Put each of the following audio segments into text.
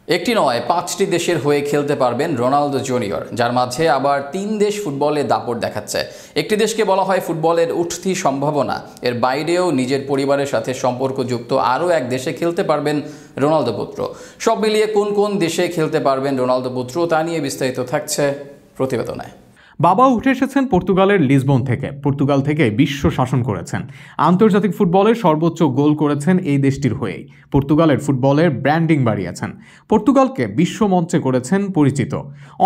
একটি নয় ৫টি দেশের হয়ে খেলতে পারবেন রোনালদো জুনিয়র, যার মাঝে আবার ৩ দেশ ফুটবলে দাপট দেখাচ্ছে। একটি দেশকে বলা হয় ফুটবলের উঠতি সম্ভাবনা, এর বাইরেও নিজের পরিবারের সাথে সম্পর্কযুক্ত আরও এক দেশে খেলতে পারবেন রোনালদো পুত্র। সব মিলিয়ে কোন কোন দেশে খেলতে পারবেন রোনালদো পুত্র তা নিয়ে বিস্তারিত থাকছে প্রতিবেদনে। বাবা উঠে এসেছেন পর্তুগালের লিসবন থেকে। পর্তুগাল থেকে বিশ্ব শাসন করেছেন, আন্তর্জাতিক ফুটবলে সর্বোচ্চ গোল করেছেন এই দেশটির হয়েই। পর্তুগালের ফুটবলের ব্র্যান্ডিং বাড়িয়েছেন, পর্তুগালকে বিশ্ব মঞ্চে করেছেন পরিচিত।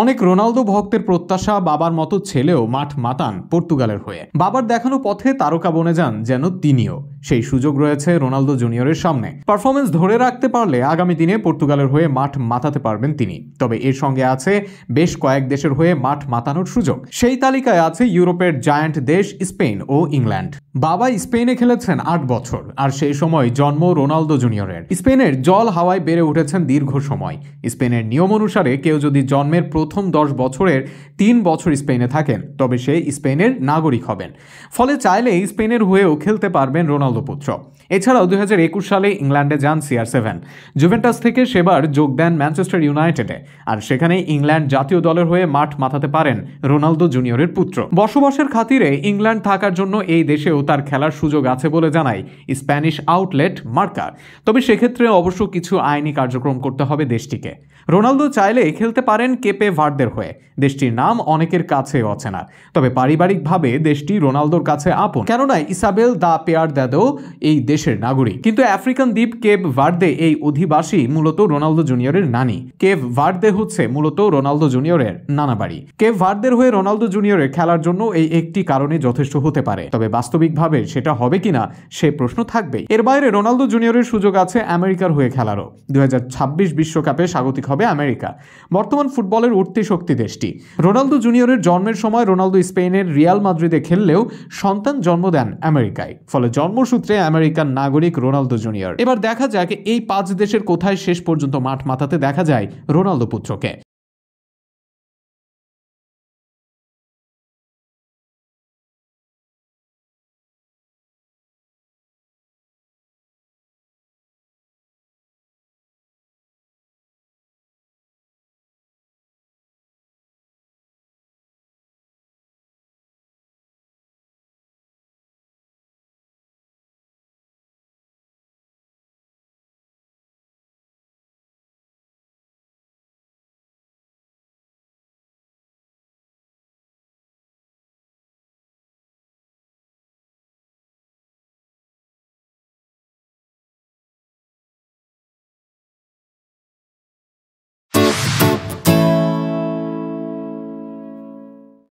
অনেক রোনালদো ভক্তের প্রত্যাশা, বাবার মতো ছেলেও মাঠ মাতান পর্তুগালের হয়ে। বাবার দেখানো পথে তারকা বনে যান যেন তিনিও। সেই সুযোগ রয়েছে রোনালদো জুনিয়রের সামনে। পারফরমেন্স ধরে রাখতে পারলে আগামী দিনে পর্তুগালের হয়ে মাঠ মাতাতে পারবেন তিনি। তবে এর সঙ্গে আছে বেশ কয়েক দেশের হয়ে মাঠ মাতানোর সুযোগ। সেই তালিকায় আছে ইউরোপের জায়ান্ট দেশ স্পেন ও ইংল্যান্ড। বাবা স্পেনে খেলেছেন ৮ বছর, আর সেই সময় জন্ম রোনালদো জুনিয়রের। স্পেনের জল হাওয়ায় বেড়ে উঠেছেন দীর্ঘ সময়। স্পেনের নিয়ম অনুসারে কেউ যদি জন্মের প্রথম 10 বছরের 3 বছর স্পেনে থাকেন, তবে সে স্পেনের নাগরিক হবেন। ফলে চাইলেই স্পেনের হয়েও খেলতে পারবেন রোনালদো পুত্র। এছাড়াও 2021 সালে ইংল্যান্ডে যান CR7। জুভেন্টাস থেকে সেবার যোগ দেন ম্যানচেস্টার ইউনাইটেডে, আর সেখানে ইংল্যান্ড জাতীয় দলের হয়ে মাঠ মাতাতে পারেন রোনালদো জুনিয়রের পুত্র। বসবাসের খাতিরে ইংল্যান্ড থাকার জন্য এই দেশেও তার খেলার সুযোগ আছে বলে জানায় স্প্যানিশ আউটলেট মার্কা। তবে সেক্ষেত্রে অবশ্য কিছু আইনি কার্যক্রম করতে হবে দেশটিকে। রোনালদো চাইলে খেলতে পারেন কেপে ভার্দের হয়ে। দেশটির নাম অনেকের কাছে অচেনা, তবে পারিবারিকভাবে দেশটি রোনালদোর কাছে আপন, কেননা ইসাবেল দা পেয়ারদাদো এই দেশের নাগরিক। কিন্তু আফ্রিকান দ্বীপ কেপ ভার্দে এই অধিবাসী মূলত রোনালদো জুনিয়রের নানি। কেপ ভার্দে হচ্ছে মূলত রোনালদো জুনিয়রের নানা বাড়ি। কেপ ভার্দের হয়ে রোনালদো জুনিয়রের খেলার জন্য এই একটি কারণে যথেষ্ট হতে পারে, তবে বাস্তবিকভাবে সেটা হবে কিনা সে প্রশ্ন থাকবেই। এর বাইরে রোনালদো জুনিয়রের সুযোগ আছে আমেরিকার হয়ে খেলারও। 2026 বিশ্বকাপে স্বাগতিক হবে আমেরিকা, বর্তমান ফুটবলের উঠতি শক্তি দেশটি। রোনালদো জুনিয়রের জন্মের সময় রোনালদো স্পেনের রিয়াল মাদ্রিদে খেললেও সন্তান জন্ম দেন আমেরিকায়, ফলে জন্মসূত্রে আমেরিকান নাগরিক রোনালদো জুনিয়র। এবার দেখা যাক এই 5 দেশের কোথায় শেষ পর্যন্ত মাঠ মাতাতে দেখা যায় রোনালদো পুত্রকে।